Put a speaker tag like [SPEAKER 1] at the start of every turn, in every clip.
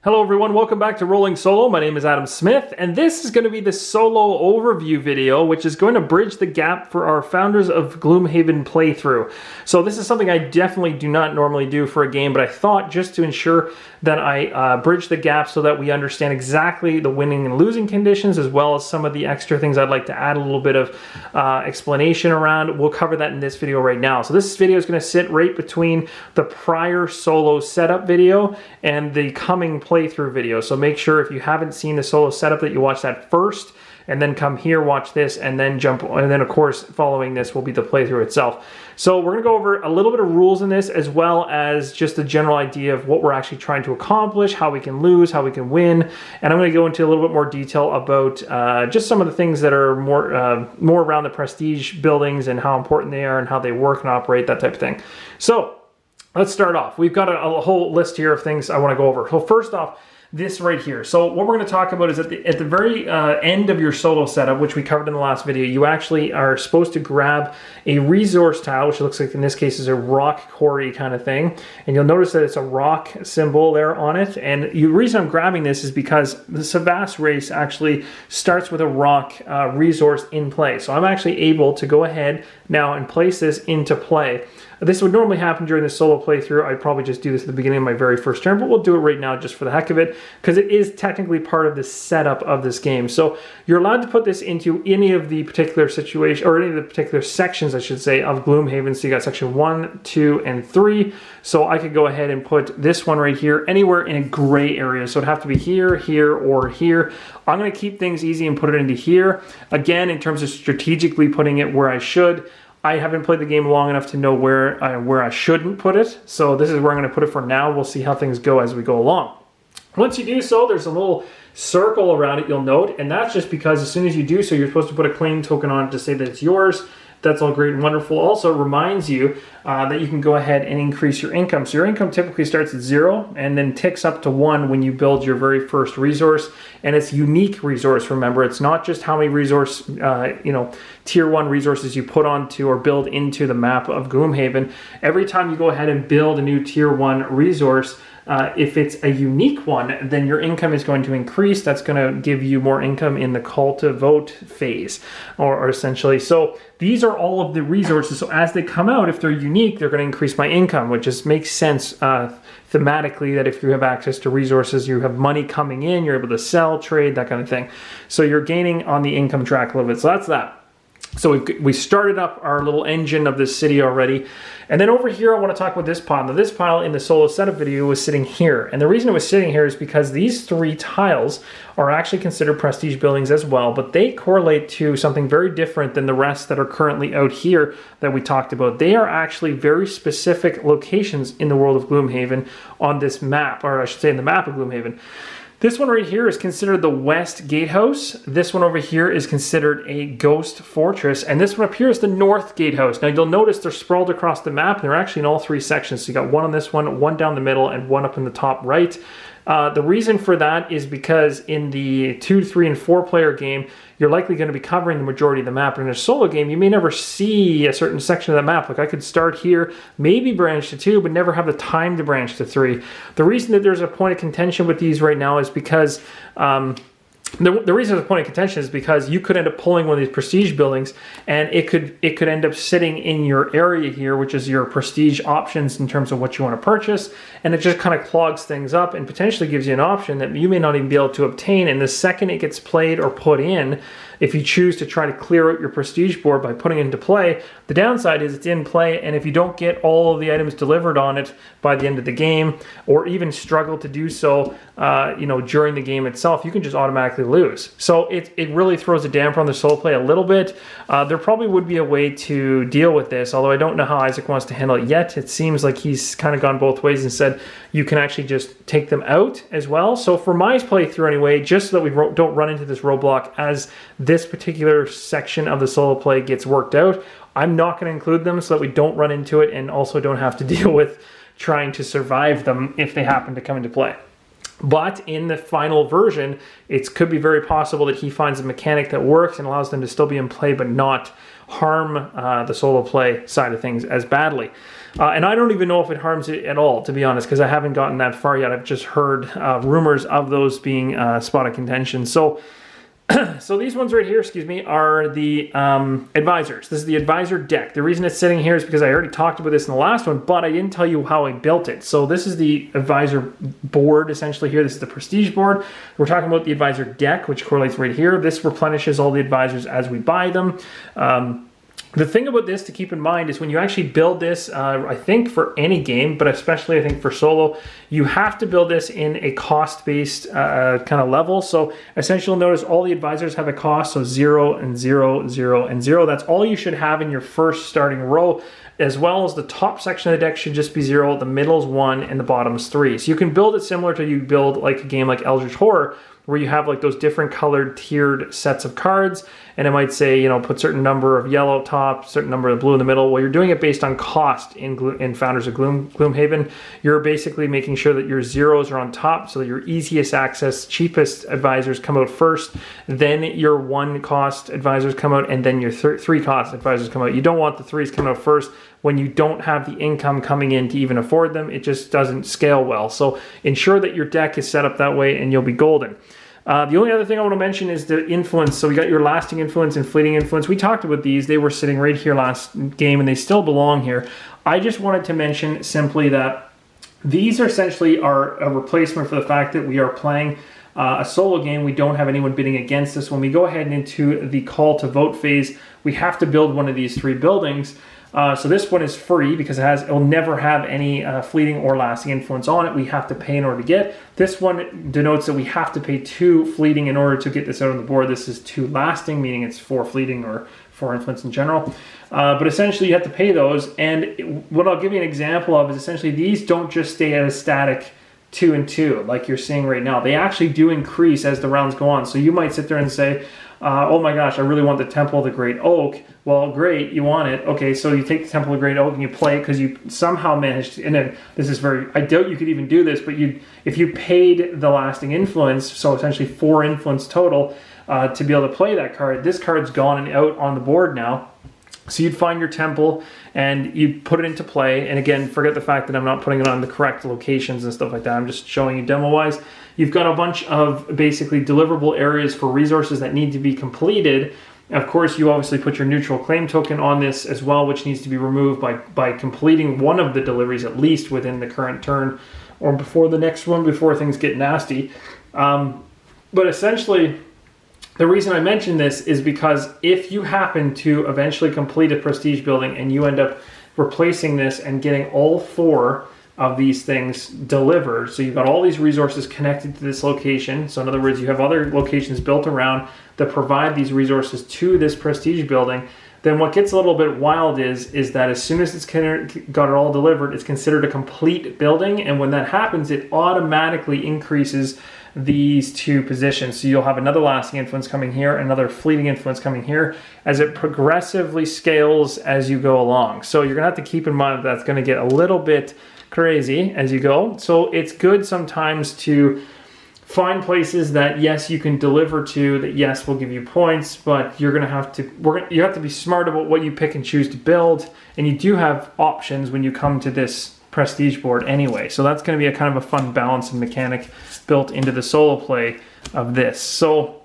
[SPEAKER 1] Hello everyone, welcome back to Rolling Solo. My name is Adam Smith, and this is going to be the solo overview video, which is going to bridge the gap for our Founders of Gloomhaven playthrough. So this is something I definitely do not normally do for a game, but I thought just to ensure that I bridge the gap so that we understand exactly the winning and losing conditions, as well as some of the extra things I'd like to add a little bit of explanation around. We'll cover that in this video right now. So this video is going to sit right between the prior solo setup video and the coming playthrough video. So make sure if you haven't seen the solo setup that you watch that first, and then come here, watch this, and then jump, and then of course following this will be the playthrough itself. So we're gonna go over a little bit of rules in this, as well as just the general idea of what we're actually trying to accomplish, how we can lose, how we can win, and I'm gonna go into a little bit more detail about just some of the things that are more around the prestige buildings and how important they are and how they work and operate, that type of thing. So let's start off. We've got a whole list here of things I want to go over. So first off, this right here. So what we're going to talk about is at the very end of your solo setup, which we covered in the last video, you actually are supposed to grab a resource tile, which looks like in this case is a rock quarry kind of thing. And you'll notice that it's a rock symbol there on it. And the reason I'm grabbing this is because the Savas race actually starts with a rock resource in play. So I'm actually able to go ahead now and place this into play. This would normally happen during the solo playthrough. I'd probably just do this at the beginning of my very first turn, but we'll do it right now just for the heck of it, because it is technically part of the setup of this game. So you're allowed to put this into any of the particular situation, or any of the particular sections, I should say, of Gloomhaven. So you got section 1, 2, and 3. So I could go ahead and put this one right here anywhere in a gray area. So it'd have to be here, here, or here. I'm going to keep things easy and put it into here. Again, in terms of strategically putting it where I should, I haven't played the game long enough to know where I shouldn't put it. So this is where I'm going to put it for now. We'll see how things go as we go along. Once you do so, there's a little circle around it, you'll note, and that's just because as soon as you do so, you're supposed to put a claim token on it to say that it's yours. That's all great and wonderful. Also reminds you that you can go ahead and increase your income. So your income typically starts at 0 and then ticks up to 1 when you build your very first resource. And it's unique resource, remember. It's not just how many resource, tier 1 resources you put onto or build into the map of Gloomhaven. Every time you go ahead and build a new tier 1 resource, if it's a unique one, then your income is going to increase. That's going to give you more income in the cultivate phase, or essentially. So these are all of the resources. So as they come out, if they're unique, they're going to increase my income, which just makes sense thematically, that if you have access to resources, you have money coming in, you're able to sell, trade, that kind of thing. So you're gaining on the income track a little bit. So that's that. So we started up our little engine of this city already. And then over here, I want to talk about this pile. Now, this pile in the solo setup video was sitting here. And the reason it was sitting here is because these 3 tiles are actually considered prestige buildings as well, but they correlate to something very different than the rest that are currently out here that we talked about. They are actually very specific locations in the world of Gloomhaven on this map, or I should say in the map of Gloomhaven. This one right here is considered the West Gatehouse. This one over here is considered a Ghost Fortress. And this one up here is the North Gatehouse. Now you'll notice they're sprawled across the map. And they're actually in all 3 sections. So you got one on this one down the middle, and one up in the top right. The reason for that is because in the 2, 3, and 4 player game, you're likely going to be covering the majority of the map. But in a solo game, you may never see a certain section of the map. Like I could start here, maybe branch to 2, but never have the time to branch to 3. The reason that there's a point of contention with these right now is because the reason there's a point of contention is because you could end up pulling one of these prestige buildings, and it could end up sitting in your area here, which is your prestige options in terms of what you want to purchase, and it just kind of clogs things up and potentially gives you an option that you may not even be able to obtain. And the second it gets played or put in, if you choose to try to clear out your prestige board by putting it into play, the downside is it's in play, and if you don't get all of the items delivered on it by the end of the game, or even struggle to do so during the game itself, you can just automatically lose. So it really throws a damper on the solo play a little bit. There probably would be a way to deal with this, although I don't know how Isaac wants to handle it yet. It seems like he's kind of gone both ways and said you can actually just take them out as well. So for my playthrough anyway, just so that we don't run into this roadblock as this particular section of the solo play gets worked out, I'm not going to include them so that we don't run into it and also don't have to deal with trying to survive them if they happen to come into play. But in the final version, it could be very possible that he finds a mechanic that works and allows them to still be in play, but not harm the solo play side of things as badly. And I don't even know if it harms it at all, to be honest, because I haven't gotten that far yet. I've just heard rumors of those being spot of contention. So these ones right here, excuse me, are the advisors. This is the advisor deck. The reason it's sitting here is because I already talked about this in the last one, but I didn't tell you how I built it. So this is the advisor board, essentially here. This is the prestige board. We're talking about the advisor deck, which correlates right here. This replenishes all the advisors as we buy them. The thing about this to keep in mind is when you actually build this, I think for any game, but especially I think for solo, you have to build this in a cost-based kind of level. So essentially you'll notice all the advisors have a cost, so 0 and 0, 0 and 0. That's all you should have in your first starting row, as well as the top section of the deck should just be 0, the middle's 1, and the bottom's 3. So you can build it similar to you build like a game like Eldritch Horror, where you have like those different colored tiered sets of cards, and it might say, you know, put certain number of yellow top, certain number of blue in the middle. Well, you're doing it based on cost in Founders of Gloomhaven. You're basically making sure that your zeros are on top so that your easiest access, cheapest advisors come out first, then your 1 cost advisors come out, and then your 3 cost advisors come out. You don't want the 3s coming out first when you don't have the income coming in to even afford them. It just doesn't scale well. So ensure that your deck is set up that way and you'll be golden. The only other thing I want to mention is the influence. So we got your lasting influence and fleeting influence. We talked about these. They were sitting right here last game and they still belong here. I just wanted to mention simply that these are essentially a replacement for the fact that we are playing a solo game. We don't have anyone bidding against us. When we go ahead and into the call to vote phase, we have to build one of these 3 buildings. So this one is free because it will never have any fleeting or lasting influence on it. We have to pay in order to get. This one denotes that we have to pay 2 fleeting in order to get this out on the board. This is 2 lasting, meaning it's 4 fleeting or 4 influence in general. But essentially you have to pay those. And what I'll give you an example of is essentially these don't just stay at a static 2 and 2 like you're seeing right now. They actually do increase as the rounds go on. So you might sit there and say, oh my gosh, I really want the Temple of the Great Oak. Well, great, you want it. Okay, so you take the Temple of the Great Oak and you play it because you somehow managed to, and then this is very, I doubt you could even do this, but if you paid the lasting influence, so essentially 4 influence total, to be able to play that card, this card's gone and out on the board now. So you'd find your temple and you'd put it into play. And again, forget the fact that I'm not putting it on the correct locations and stuff like that. I'm just showing you demo-wise. You've got a bunch of basically deliverable areas for resources that need to be completed. Of course, you obviously put your neutral claim token on this as well, which needs to be removed by completing one of the deliveries at least within the current turn or before the next one, before things get nasty. But essentially, the reason I mention this is because if you happen to eventually complete a prestige building and you end up replacing this and getting all 4 of these things delivered, so you've got all these resources connected to this location, so in other words, you have other locations built around that provide these resources to this prestige building, then what gets a little bit wild is that as soon as it's got it all delivered, it's considered a complete building, and when that happens, it automatically increases these 2 positions. So you'll have another lasting influence coming here, another fleeting influence coming here, as it progressively scales as you go along. So you're gonna have to keep in mind that that's gonna get a little bit crazy as you go. So it's good sometimes to find places that yes, you can deliver to, that yes, will give you points, but you're gonna have to, you have to be smart about what you pick and choose to build, and you do have options when you come to this prestige board anyway. So that's going to be a kind of a fun balance and mechanic built into the solo play of this. So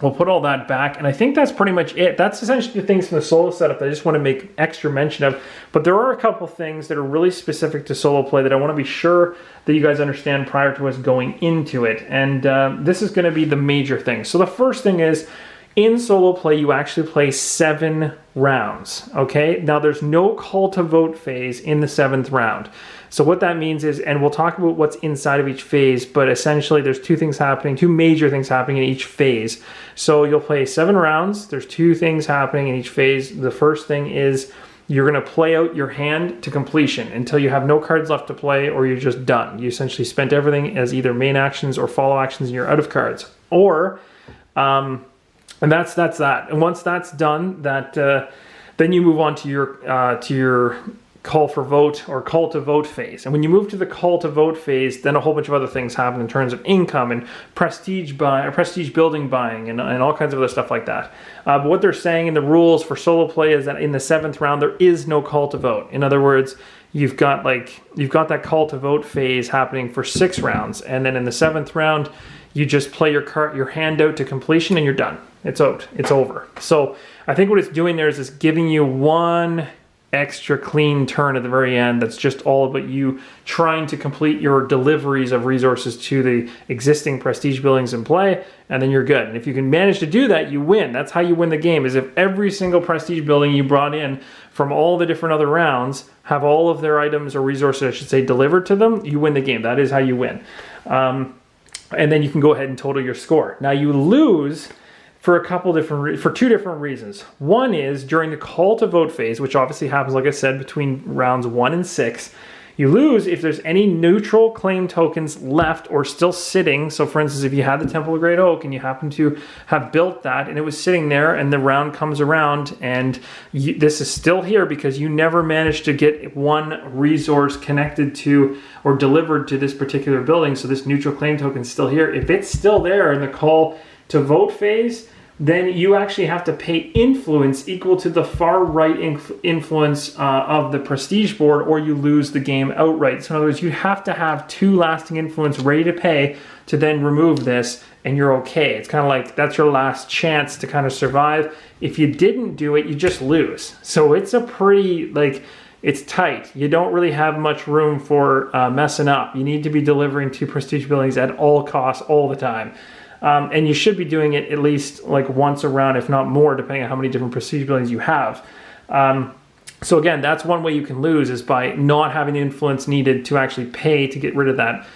[SPEAKER 1] we'll put all that back, and I think that's pretty much it. That's essentially the things from the solo setup that I just want to make extra mention of. But there are a couple things that are really specific to solo play that I want to be sure that you guys understand prior to us going into it. And this is going to be the major thing. So the first thing is, in solo play, you actually play 7 rounds, okay? Now, there's no call to vote phase in the 7th round. So what that means is, and we'll talk about what's inside of each phase, but essentially there's 2 things happening, 2 major things happening in each phase. So you'll play 7 rounds. There's 2 things happening in each phase. The first thing is you're going to play out your hand to completion until you have no cards left to play or you're just done. You essentially spent everything as either main actions or follow actions and you're out of cards. Or... and that's that. And once that's done, then you move on to your call for vote or call to vote phase. And when you move to the call to vote phase, then a whole bunch of other things happen in terms of income and prestige building buying and all kinds of other stuff like that. But what they're saying in the rules for solo play is that in the 7th round, there is no call to vote. In other words, you've got that call to vote phase happening for 6 rounds. And then in the 7th round, you just play your hand out to completion and you're done. It's out. It's over. So I think what it's doing there is it's giving you one extra clean turn at the very end that's just all about you trying to complete your deliveries of resources to the existing prestige buildings in play, and then you're good. And if you can manage to do that, you win. That's how you win the game, is if every single prestige building you brought in from all the different other rounds have all of their items or resources, I should say, delivered to them, you win the game. That is how you win. And then you can go ahead and total your score. Now you lose for two different reasons. One is during the call to vote phase, which obviously happens, like I said, between rounds 1 and 6. You lose if there's any neutral claim tokens left or still sitting. So for instance, if you had the Temple of Great Oak and you happen to have built that and it was sitting there and the round comes around and this is still here because you never managed to get one resource connected to or delivered to this particular building. So this neutral claim token is still here. If it's still there in the call to vote phase, then you actually have to pay influence equal to the far right influence of the prestige board, or you lose the game outright. So in other words, you have to have 2 lasting influence ready to pay to then remove this, and you're okay. It's kind of like that's your last chance to kind of survive. If you didn't do it, you just lose. So it's a pretty, it's tight. You don't really have much room for messing up. You need to be delivering to prestige buildings at all costs all the time. And you should be doing it at least once a round, if not more, depending on how many different prestige buildings you have. So again, that's one way you can lose, is by not having the influence needed to actually pay to get rid of that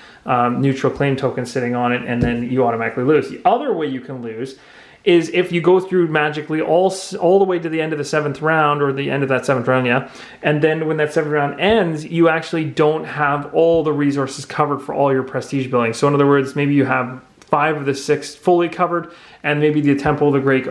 [SPEAKER 1] neutral claim token sitting on it, and then you automatically lose. The other way you can lose is if you go through magically all the way to the end of the 7th round, or the end of that 7th round, yeah, and then when that 7th round ends, you actually don't have all the resources covered for all your prestige buildings. So in other words, maybe you have 5 of the 6 fully covered, and maybe the Temple of the Great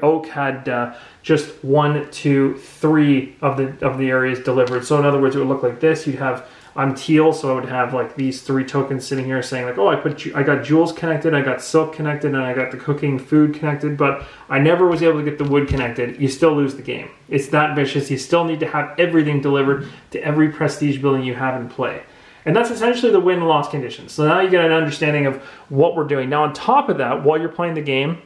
[SPEAKER 1] Oak had just 1, 2, 3 of the areas delivered. So in other words, it would look like this. You'd have, I'm teal, so I would have these 3 tokens sitting here saying oh, I got jewels connected, I got silk connected, and I got the cooking food connected, but I never was able to get the wood connected. You still lose the game. It's that vicious. You still need to have everything delivered to every prestige building you have in play. And that's essentially the win-loss conditions. So now you get an understanding of what we're doing. Now on top of that, while you're playing the game,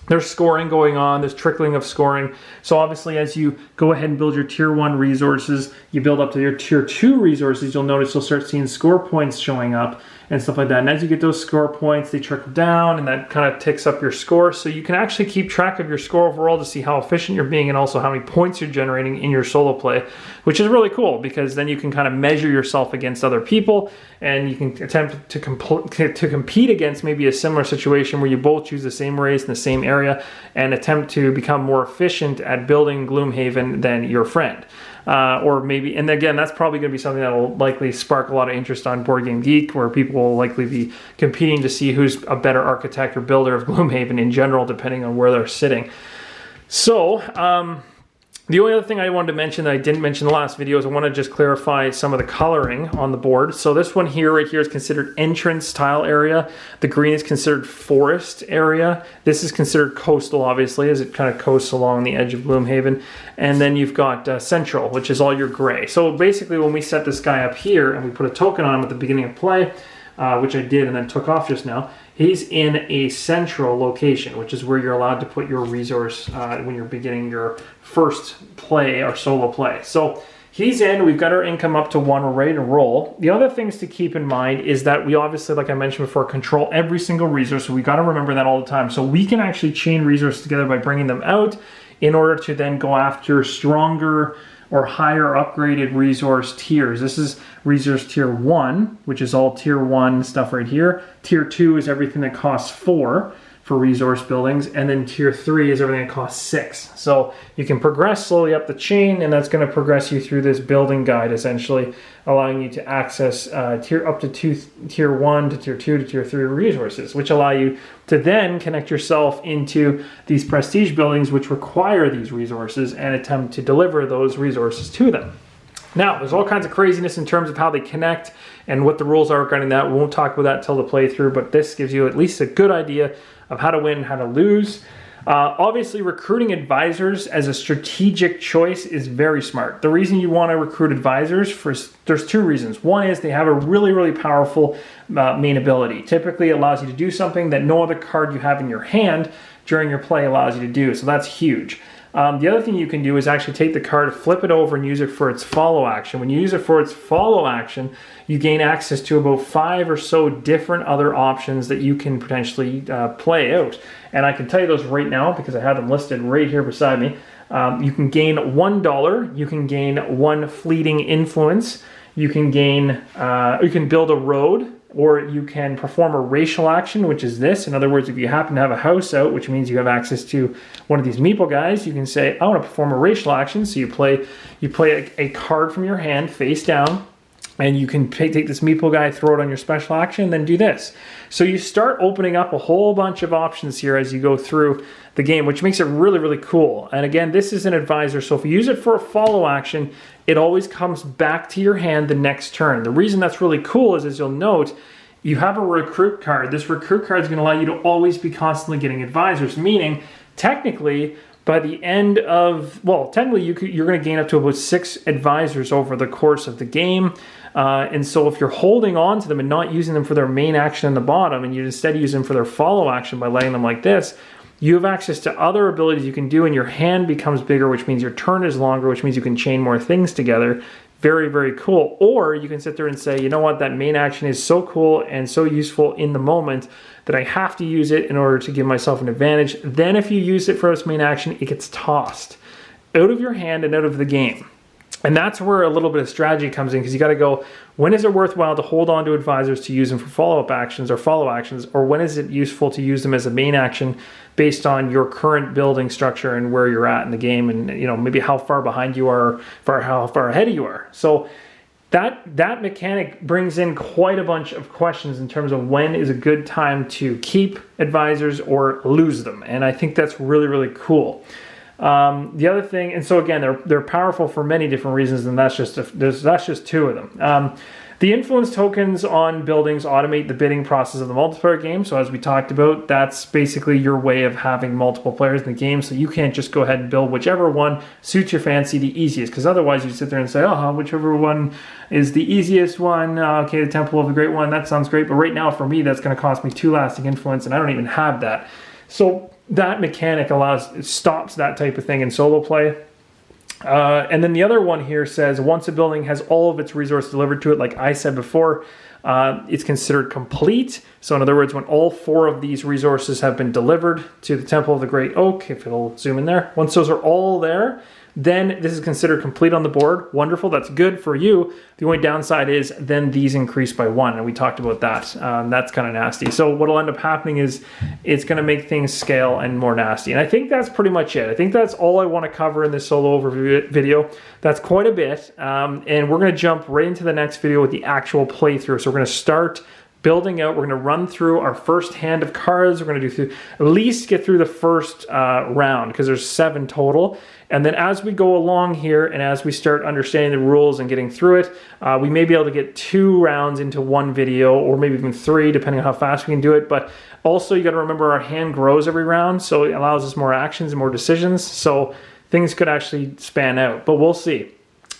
[SPEAKER 1] there's scoring going on, there's trickling of scoring. So obviously as you go ahead and build your tier 1 resources, you build up to your tier 2 resources, you'll notice you'll start seeing score points showing up and stuff like that. And as you get those score points, they trickle down, and that kind of ticks up your score. So you can actually keep track of your score overall to see how efficient you're being, and also how many points you're generating in your solo play, which is really cool, because then you can kind of measure yourself against other people, and you can attempt to compete against maybe a similar situation where you both choose the same race in the same area and attempt to become more efficient at building Gloomhaven than your friend. Or maybe, and again, that's probably going to be something that will likely spark a lot of interest on Board Game Geek, where people will likely be competing to see who's a better architect or builder of Gloomhaven in general, depending on where they're sitting. So, the only other thing I wanted to mention that I didn't mention in the last video is I want to just clarify some of the coloring on the board. So this one here, right here, is considered entrance tile area. The green is considered forest area. This is considered coastal, obviously, as it kind of coasts along the edge of Gloomhaven. And then you've got central, which is all your gray. So basically, when we set this guy up here and we put a token on him at the beginning of play, which I did and then took off just now, he's in a central location, which is where you're allowed to put your resource when you're beginning your first play or solo play. So he's in, we've got our income up to 1, we're ready to roll. The other things to keep in mind is that we obviously, like I mentioned before, control every single resource, so we got to remember that all the time. So we can actually chain resources together by bringing them out in order to then go after stronger or higher upgraded resource tiers. This is resource tier 1, which is all tier 1 stuff right here. Tier 2 is everything that costs 4 for resource buildings, and then tier 3 is everything that costs 6. So you can progress slowly up the chain, and that's going to progress you through this building guide, essentially allowing you to access tier 1 to tier 2 to tier 3 resources, which allow you to then connect yourself into these prestige buildings which require these resources and attempt to deliver those resources to them. Now, there's all kinds of craziness in terms of how they connect and what the rules are regarding that. We won't talk about that until the playthrough, but this gives you at least a good idea of how to win, how to lose. Obviously, recruiting advisors as a strategic choice is very smart. The reason you want to recruit advisors, there's two reasons. One is they have a really, really powerful main ability. Typically, it allows you to do something that no other card you have in your hand during your play allows you to do, so that's huge. The other thing you can do is actually take the card, flip it over, and use it for its follow action. When you use it for its follow action, you gain access to about 5 or so different other options that you can potentially play out. And I can tell you those right now because I have them listed right here beside me. You can gain $1. You can gain 1 fleeting influence. You can gain, you can build a road, or you can perform a racial action, which is this. In other words, if you happen to have a house out, which means you have access to one of these meeple guys, you can say, I want to perform a racial action. So you play a card from your hand face down, and you can take this meeple guy, throw it on your special action, and then do this. So you start opening up a whole bunch of options here as you go through the game, which makes it really, really cool. And again, this is an advisor, so if you use it for a follow action, it always comes back to your hand the next turn. The reason that's really cool is, as you'll note, you have a recruit card. This recruit card is going to allow you to always be constantly getting advisors, meaning technically by the end of, well, technically you're going to gain up to about 6 advisors over the course of the game. And so if you're holding on to them and not using them for their main action in the bottom, and you instead use them for their follow action by laying them like this, you have access to other abilities you can do, and your hand becomes bigger, which means your turn is longer, which means you can chain more things together. Very, very cool. Or you can sit there and say, you know what, that main action is so cool and so useful in the moment that I have to use it in order to give myself an advantage. Then if you use it for its main action, it gets tossed out of your hand and out of the game. And that's where a little bit of strategy comes in, because you got to go, when is it worthwhile to hold on to advisors to use them for follow-up actions or follow actions, or when is it useful to use them as a main action based on your current building structure and where you're at in the game, and maybe how far behind you are, or how far ahead you are. So that mechanic brings in quite a bunch of questions in terms of when is a good time to keep advisors or lose them, and I think that's really, really cool. The other thing, and so again, they're powerful for many different reasons, and that's just 2 of them. The influence tokens on buildings automate the bidding process of the multiplayer game. So as we talked about, that's basically your way of having multiple players in the game. So you can't just go ahead and build whichever one suits your fancy the easiest, because otherwise you sit there and say, oh, whichever one is the easiest one. Okay, the Temple of the Great One, that sounds great. But right now for me, that's going to cost me 2 lasting influence, and I don't even have that. So that mechanic stops that type of thing in solo play. And then the other one here says, once a building has all of its resources delivered to it, like I said before, it's considered complete. So in other words, when all 4 of these resources have been delivered to the Temple of the Great Oak, if it'll zoom in there, once those are all there, then this is considered complete on the board. Wonderful, that's good for you. The only downside is then these increase by 1, and we talked about that. That's kind of nasty. So what'll end up happening is it's going to make things scale and more nasty. And I think that's pretty much it. I think that's all I want to cover in this solo overview video. That's quite a bit, and we're going to jump right into the next video with the actual playthrough. So we're going to start building out. We're going to run through our first hand of cards. We're going to do at least get through the first round, because there's 7 total. And then as we go along here, and as we start understanding the rules and getting through it, we may be able to get 2 rounds into one video, or maybe even 3, depending on how fast we can do it. But also, you got to remember our hand grows every round, so it allows us more actions and more decisions. So things could actually span out, but we'll see.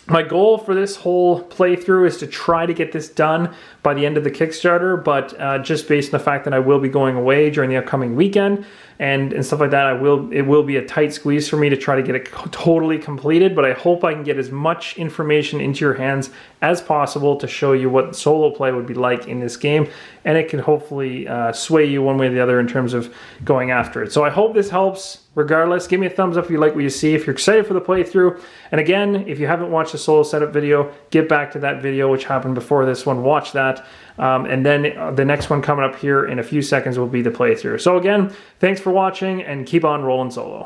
[SPEAKER 1] My goal for this whole playthrough is to try to get this done by the end of the Kickstarter, but just based on the fact that I will be going away during the upcoming weekend and stuff like that, it will be a tight squeeze for me to try to get it totally completed, but I hope I can get as much information into your hands as possible to show you what solo play would be like in this game, and it can hopefully sway you one way or the other in terms of going after it. So I hope this helps. Regardless, give me a thumbs up if you like what you see, if you're excited for the playthrough. And again, if you haven't watched the solo setup video, get back to that video which happened before this one, watch that. And then the next one coming up here in a few seconds will be the playthrough. So again, thanks for watching, and keep on rolling solo.